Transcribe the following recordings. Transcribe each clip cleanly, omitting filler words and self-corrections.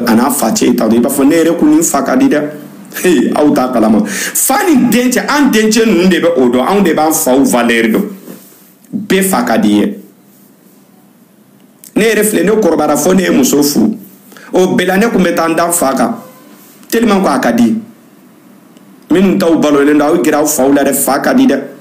ana fati ta do ba fo ne re kunu fa ka di de hey auta kalama fani denche an denche nu de be odo an de ba fa valeur do be fa ka di ne refle ne korbara fo ne musofu o belane ko metanda faka tellement ko akadi min taw balo le ndaw gira fa wala def faka di de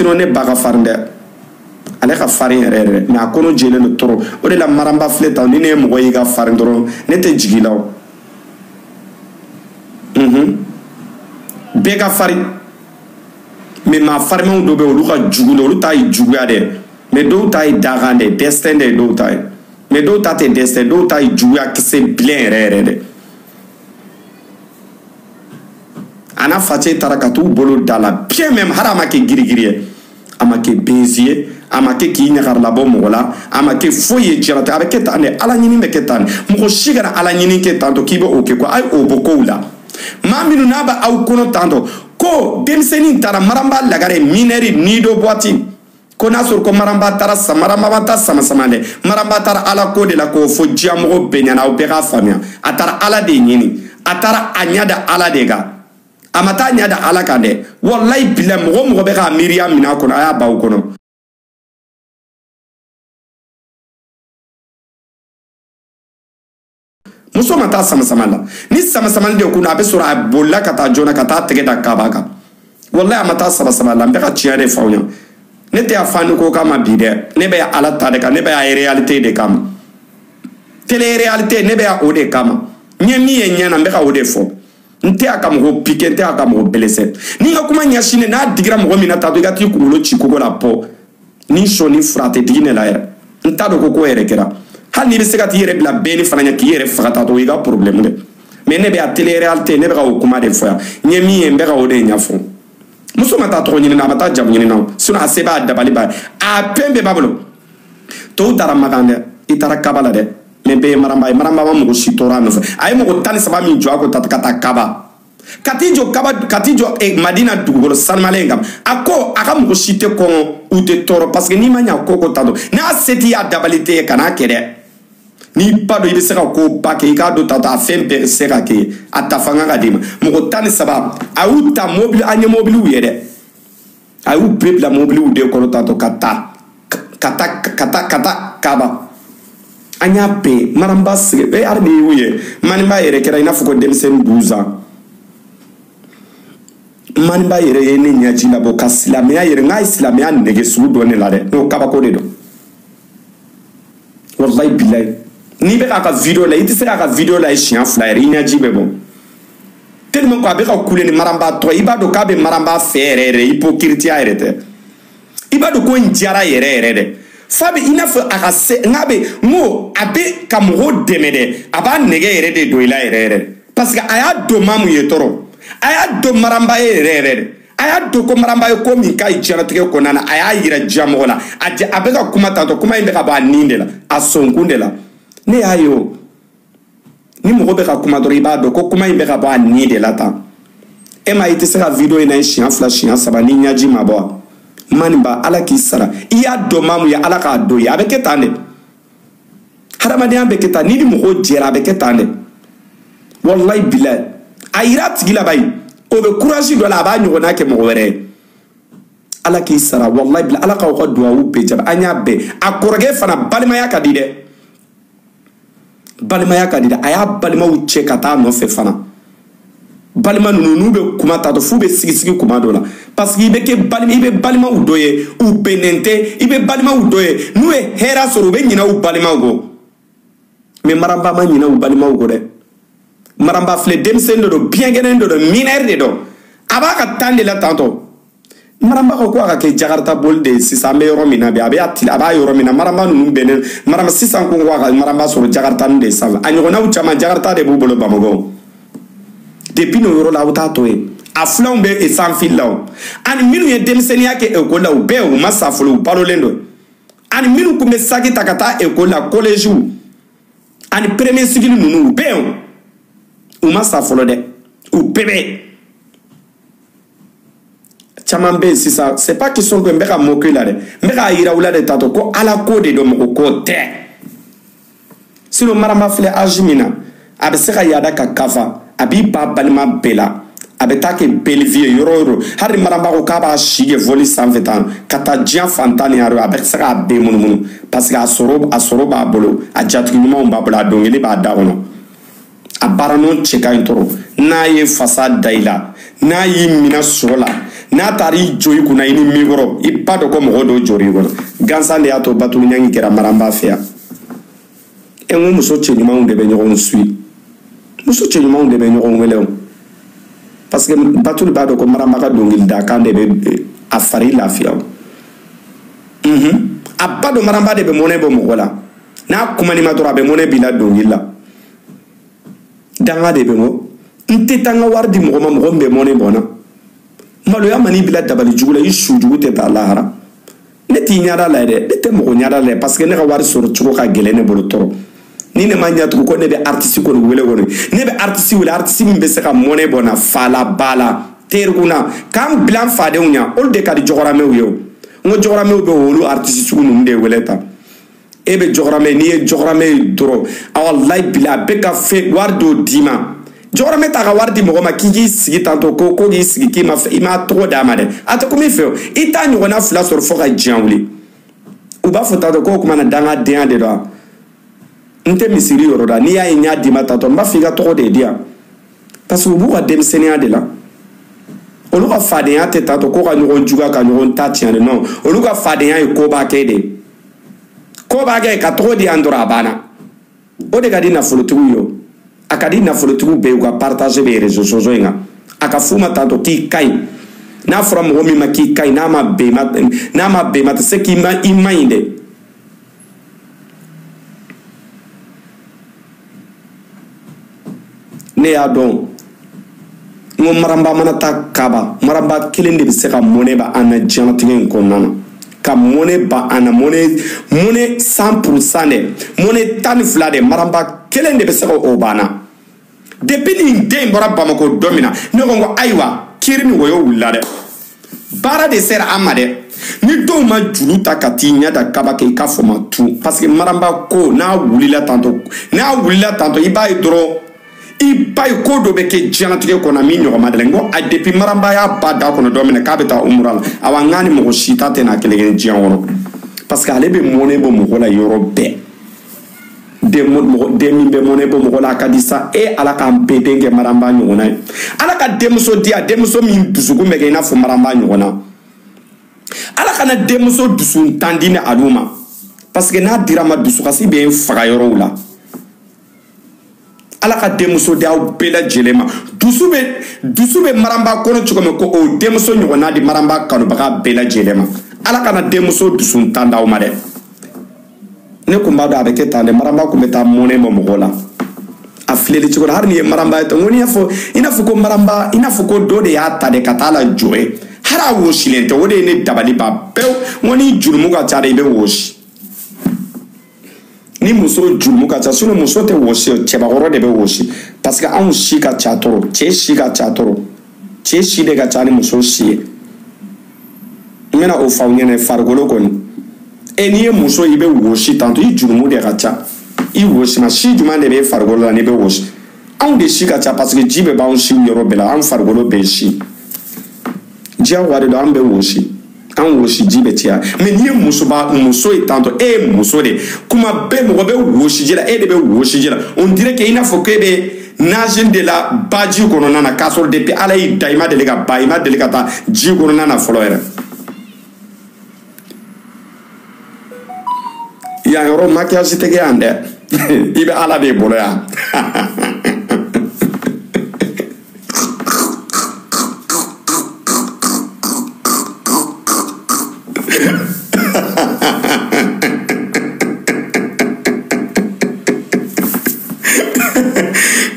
sinon ne baga farnde ale ka farin yɛrɛ mais a kono jelen do toro o de la maramba filɛ tan ni ne ye mɔgɔ y'i ka farin dɔrɔn ne tɛ jigi la o bɛɛ ka farin mais maa farimanw dɔ bɛ olu ka jugu de olu ta ye juguya dɛ mais dɔw ta ye dakan dɛ destin dɛ dɔw ta ye mais dɔw ta tɛ destin dɔw ta ye juguya kisɛ bilen yɛrɛ yɛrɛ dɛ a n'a face taara ka t'u bolo da la bien même hali a ma kɛ girigiri ye a ma kɛ benzi ye a ma kɛ k'i ɲagari labɔ mɔgɔ la a ma kɛ foyi ye diɲɛlatigɛ a bɛ kɛ tan de ala ɲini bɛ kɛ tan de mɔgɔ si kana ala ɲini kɛ tan tɔ k'i bɛ o kɛ a ye o bɔ kow la maa minnu n'a bɛ aw kɔnɔ tan tɔ ko denmisɛnnin taara maranba lagare minɛri nido boiti ko n'a sɔrɔ ko maranba taara maranba ta sama sama dɛ maranba taara ala ko de la k'o fɔ diɲɛmɔgɔ bɛɛ ɲɛna aw bɛɛ k'a faamuya a taara ala de ɲini a taara a ɲɛ da ala de kan a ma taa ɲɛ da ala kan dɛ walayi bila mɔgɔ mɔgɔ bɛ k'a miiriya minɛ a kɔnɔ a y'a baw kɔnɔ muso ma taa sama sama la ni sama sama de kun a bɛ sɔrɔ a bolila ka taa joona ka taa tɛgɛ da kaba kan walayi a ma taa sama sama la n bɛ ka tiɲɛ de fɔ aw ɲɛna ne tɛ a fa ni ko kama bi dɛ ne bɛ ala ta de kan ne bɛ a réalité de kama télé réalité ne bɛ o de kama n ye min ye ɲɛ na n bɛ ka o de fɔ n tɛ a ka mɔgɔ piqué n tɛ a ka mɔgɔ blessé ni n ka kuma ɲɛsinnen n'a digira mɔgɔ min na tan i ka t'i kunkolo ci kogo la pɔ ni sɔnni fura tɛ digi ne la yɛrɛ n t'a dɔn ko yɛrɛ kɛra hali n'i bɛ se ka t'i yɛrɛ bila bɛɛ ni fana ɲɛ k'i yɛrɛ faga ta to i ka problème dɛ mais ne bɛ a télé réalité ne bɛ ka o kuma de fɔ yan n ye min ye n bɛ ka o de ɲɛfɔ muso ma taa tɔgɔ ɲini na a ma taa jamu ɲini na sinon a se b'a dabali b'a ye a fɛn bɛɛ b'a bolo tɔw taara makan dɛ i taara kaba la dɛ mais bɛɛ ye maranba ye maranba ma mɔgɔ si tɔɔrɔ a nɔfɛ a ye mɔgɔ 13 min jɔ a ko ta ka taa kaba ka t'i jɔ madina dugukolo sanumalen kan a ko a ka mɔgɔ si tɛ kɔn u tɛ tɔɔrɔ parce que n'i ma ɲɛ ko ta dɔn n'a se t'i y'a dabali tɛ ye kan'a kɛ dɛ n'i ba dɔn i bɛ se ka ko ba kɛ i k'a dɔn ta a fɛn bɛɛ se ka kɛ a ta fanga ka d'i ma mɔgɔ 13 a y'u ta mobili an ye mobiliw ye dɛ a y'u bɛɛ bila mobiliw de kɔnɔ tantɔ ka taa kaba an y'a bɛɛ maranba sigi hali ni y'u ye maniba yɛrɛ kɛra i n'a fɔ ko denmisɛnnin 12 ans maniba yɛrɛ ye ne ɲɛji labɔ ka silamɛya yɛrɛ n'a ye silamɛya nege sugu dɔ ne la dɛ n'o kabako de don wallahi bilayi n'i bɛ k'a ka video la i tɛ se k'a ka video la ye siɲɛ 2 yɛrɛ i ɲɛji bɛ bɔ tellement ko a bɛ ka kule ni maranba tɔ i b'a dɔn k'a bɛ maranba fɛ yɛrɛ yɛrɛ hypocrite yɛrɛ tɛ i b'a dɔn ko n diyara yɛrɛ yɛrɛ dɛ fa bɛ i n'a fɔ a ka se n'a bɛ n ko a bɛ ka mɔgɔw dɛmɛ dɛ a b'a nɛgɛ yɛrɛ de don i la yɛrɛ yɛrɛ parce que a y'a dɔn maa mun ye tɔɔrɔ a y'a dɔn maranba ye yɛrɛ yɛrɛ de a y'a dɔn ko maranba ye ko min k'a ye diɲɛlatigɛ kɔnɔna na a y'a yira diɲɛmɔgɔ la a bɛ ka kuma tantɔ kuma in bɛ ka bɔ a nin de la a sɔnkun de la ne y'a ye o ni mɔgɔ bɛ ka kuma dɔrɔn i b'a dɔn ko kuma in bɛ ka bɔ a nin de la tan e ma i tɛ se ka video in na ye siɲɛ 2 siɲɛ 3 ni ɲɛji ma bɔ wa maniba ala k'i sara i y'a dɔn maa mun ye ala k'a dɔn ye a bɛ kɛ tan de hadamadenya bɛ kɛ tan ni mɔgɔw jɛra a bɛ kɛ tan de wallahi bilayi a yira a tigi la bayi o bɛ courage dɔ la a b'a ɲɔgɔnna kɛ mɔgɔ wɛrɛ ye ala k'i sara wallahi bilayi ala k'aw ka duwawu bɛɛ jaabi an y'a bɛɛ a kɔrɔkɛ fana balimaya ka di dɛ balimaya ka di dɛ a y'a balimaw cɛ ka taa nɔfɛ fana balima ninnu n'u bɛ kuma ta dɔn f'u bɛ sigi kuma dɔ la parce que i bɛ balimaw dɔ ye u bɛnnen tɛ i bɛ balimaw dɔ ye n'u ye hɛrɛ sɔrɔ u bɛ ɲinɛ u balimaw kɔ mais maranba ma ɲinɛ u balimaw kɔ dɛ maranba filɛ denmisɛnnin dɔ don biɲɛkɛnɛ dɔ don minɛri de don a b'a ka tan de la tantɔ maranba ko a ka kɛ jakarta boli de ye sisan an bɛ yɔrɔ min na bi a b'a yɔrɔ min na maranba ninnu bɛnnen maranba sisan ko a ka maranba sɔrɔ jakarta ninnu de sanfɛ a ɲɔgɔnnaw caman jakarta de b'u bolo bamakɔ depuis n'o yɔrɔ la aw t'a to yen a filanw bɛ sans fil la o ani minnu ye denmisɛnniya kɛ ekɔli la u bɛɛ u ma sa fɔlɔ u balolen don ani minnu tun bɛ saki ta ka taa ekɔli la collège ani premier cycle nunu be o ma sa folo de o bébé chaman be sisa c'est pas qu'ils sont que mbeka moquer là de mbeka ira wula de tato ko ala ko de do mo ko te sino marama fle ajimina abe se ka yada ka kafa abi ba balima bela abe ta ke belvier yoro har marama ko ka ba shige voli sanfetan kata dia fantani aro abe se ka be mununu parce que asoro ba bolo a jatki nyuma ba bolo dongeli ba da ono a baranon cheka intoro na ye fasa daila na yi mina sola na tari joyi kuna ini migoro ipado ko mo do jori go gansande ato batul nyangi kera maramba fea engu muso chenyuma unde be nyogon sui muso chenyuma unde be nyogon welew parce que batul bado ko maramba ka dongil da kande be afari la fia abado maramba de be mone bo mo gola na kuma ni matora be mone bila dongila danga de be mo nte tanga wardi mo mo be mone bona malo ya mani bila dabali jugula ishu jugute ta lahara ne ti nyara la de ne te mo nyara la parce que ne ka wari soro chuko ka gelene bolo toro ni ne manya tu ko ne be artiste ko wele woni ne be artiste wala artiste mi be se ka mone bona fala bala terguna kam blan fade unya ol de ka di jogorame yo ngo jogorame be wolu artiste su nu de weleta e be jogorame ni jogorame doro wallahi bila be ka fe wardo dima jora meta ga wardi mo ma kiji sigi tanto ko gi sigi ki ma ima trop damade ata ko mi fe ita ni wona fla sur fo ga janwli u ba fota ko kuma na danga de de do nte misiri yoro da ni ya nya di mata to mba figa to de dia parce que bu ga dem senia de la olu ga fade ya te tanto ko ga nyon juga ka nyon ta tiane non olu ga fade ya ko ba ke de ko ba ke ka to di andora bana o de ga di na folo tu yo akadi na folo tugu be uga partager be réseaux sociaux nga aka fuma tanto ki kai na from homi ma ki kai na ma be mat se ki ma imainde ne ya don ngo maramba manata kaba maramba kilinde be se ka mone ba ana janatingen ko nana ka mone ba ana mone 100% ne mone tan flade maramba kilinde be se ko obana depuis ni den bora Bamako domina ne ko aywa kirni woyo wulade bara de ser amade ni do ma juluta katinya da kabake ka foma tu parce que maramba ko na wulila tanto iba idro iba ko do be ke janatike ko na mi nyogo madele ngo a depuis maramba ya bada ko no domina ka beta umral awangani mo shita te na kelegen jianworo parce que ale be moné bo mo la yorobe demi be mone bo mo la kadisa e ala ka mpedenge maramba nyona ala ka demuso dia demuso min dusugu mege na fo maramba nyona ala kana demuso dusun tandine aluma parce que na dirama dusu kasi be faga yoro la ala ka demuso dia o bela jelema dusu be maramba kono chukome ko o demuso nyona di maramba kanu baka bela jelema ala kana demuso dusun tanda o made ne kumba do avec tande maramba ko meta mone mo mogola a fleli ci ko har ni maramba to ngoni ina fo ko maramba ina fo ko do de ya tade katala joe hara wo silente wode ne dabali ba pew ngoni julmu ga tare be woshi ni muso julmu ga ta suno muso te woshi cheba goro de be woshi parce que an shika chatoro che shika chatoro che shi de ga tani muso shi mena o fawnyene fargolo koni eni muso ibe woshi tanto i jurumu de gacha i woshi ma shi juma de be fargolo la ne be woshi an de shi gacha parce que jibe ba on shi yoro bela an fargolo be shi dia wade do an be woshi an woshi jibe tia mais ni muso ba muso e tanto e muso de kuma be mo be woshi jela e de be woshi jela on dirait que ina faut que be najen de la baji kono nana kasol depuis ala i daima de lega baima de lega ta ji kono nana follower ya yoro maquillage tege ande ibe ala de bolo ya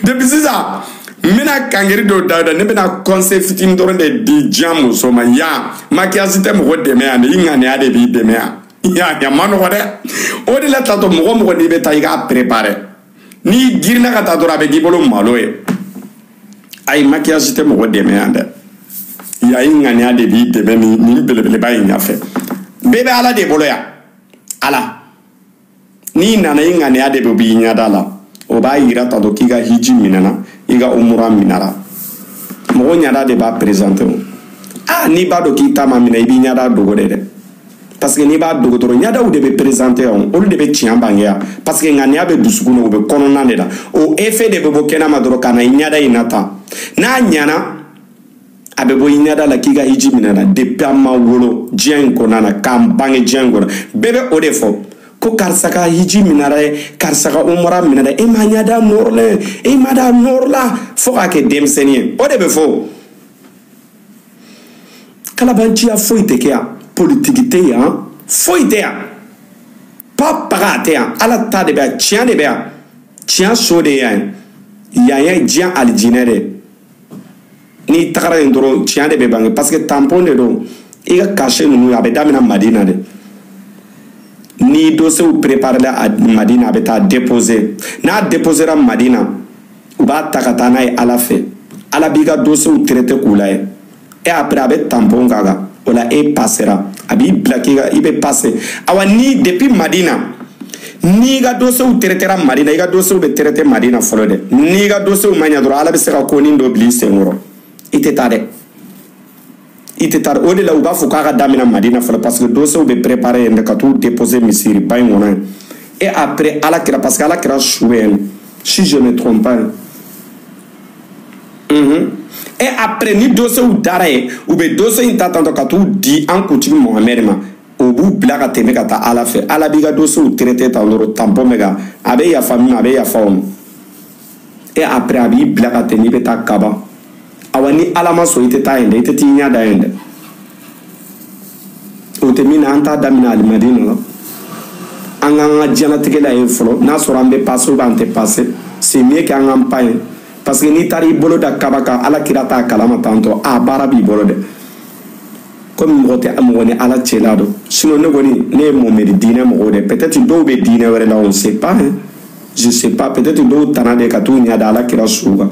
depuis ça mina kangeri do dawda ne bena conseil fitim doron de di jamu so ma ya maquillage te mo de me ane ingane ade bi de me ya mano wade o de la tato mo ni beta iga préparer ni girna ka taa dɔrɔn a bɛ k'i bolo malo ye ayi maquillage tɛ mɔgɔ dɛmɛ yan dɛ ya yi ŋaniya de b'i dɛmɛ ni belebeleba in ɲafɛ bɛɛ bɛ ala de bolo yan ala n'i nana i ŋaniya de bɛ b'i ɲɛda la o b'a yira ta dɔn k'i ka hiji minɛna i ka umura minɛra mɔgɔ ɲɛda de b'a présenter n'i b'a dɔn k'i ta ma minɛ i b'i ɲɛda dogo de dɛ parce que n'i b'a dogo dɔrɔn ɲɛdaw de bɛ présenter olu de bɛ tiɲɛ bange yan parce que ŋaniya bɛ dusukun na o bɛ kɔnɔna de la o effet de bɛ bɔ kɛnɛma dɔrɔn ka na i ɲɛda in na tan n'a ɲɛna a bɛ bɔ i ɲɛda la k'i ka hiji minɛna depuis an ma wolo diɲɛ in kɔnɔna na k'an bange diɲɛ in kɔnɔ bɛɛ bɛ o de fɔ ko karisa ka hiji minɛra ye karisa ka umra minɛra e ma ɲɛda nɔrɔla e ma da nɔrɔla fo k'a kɛ denmisɛnnin ye o de bɛ fɔ kalabanciya foyi tɛ kɛ yan politiki tɛ yan foyi tɛ yan paga tɛ yan ala ta de bɛ yan tiɲɛ de bɛ yan tiɲɛ so de yan yan ye diɲɛ alijinɛ de n'i tagara yen dɔrɔn tiɲɛ de bɛ bange parce que tampon de don i ka cachet ninnu a bɛ daminɛ madina de ni dossier préparé à Madina a bɛ taa déposer n'a déposera Madina u b'a ta ka taa n'a ye ala fɛ ala b'i ka dossier traité k'u la ye et après a bɛ tampon k'a kan o la e passera a b'i bila k'i ka i bɛ passer awa ni depuis Madina n'i ka dossier traitera Madina i ka dossier bɛ traité Madina fɔlɔ dɛ n'i ka dossier ma ɲɛ dɔrɔn ala bɛ se ka ko nin dɔ bila i senkɔrɔ i tɛ taa dɛ i tɛ taa o de la u b'a fɔ k'a ka daminɛ Madina fɔlɔ parce que dossier bɛ préparer yen ka t'u déposer misiri ba in kɔnɔ et après ala kira parce que ala kira su bɛ yen si je ne me trompe pas et après ni dossier dara ye u bɛ dossier in ta tantɔ ka t'u di an kuntigi Mohamɛdi ma o b'u bila ka tɛmɛ ka taa ala fɛ ala b'i ka dossier traité tan dɔrɔn tampon bɛ kan a bɛ yafa min ma a bɛ yafa o ma et après a b'i bila ka tɛmɛ i bɛ taa Kaba awa ni ala ma sɔn i tɛ taa yen dɛ i tɛ t'i ɲɛ da yen dɛ o tɛ min na an t'a daminɛ alimadina la an k'an ka diɲɛlatigɛ la yen fɔlɔ n'a sɔrɔ an bɛ passer ou bien an tɛ passer c'est mieux que an k'an pan yen parce que n'i taara i bolo da Kaba kan ala kira t'a kalama tantɔ baara b'i bolo dɛ komi mɔgɔ tɛ mɔgɔ ni ala cɛla dɔn sinon ne kɔni ne ye Mohamɛdi diinɛ mɔgɔw dɛ peut-être dɔw bɛ diinɛ wɛrɛ la on ne sait pas je sais pas peut-être dɔw tana de ka t'u ɲɛ da ala kira su kan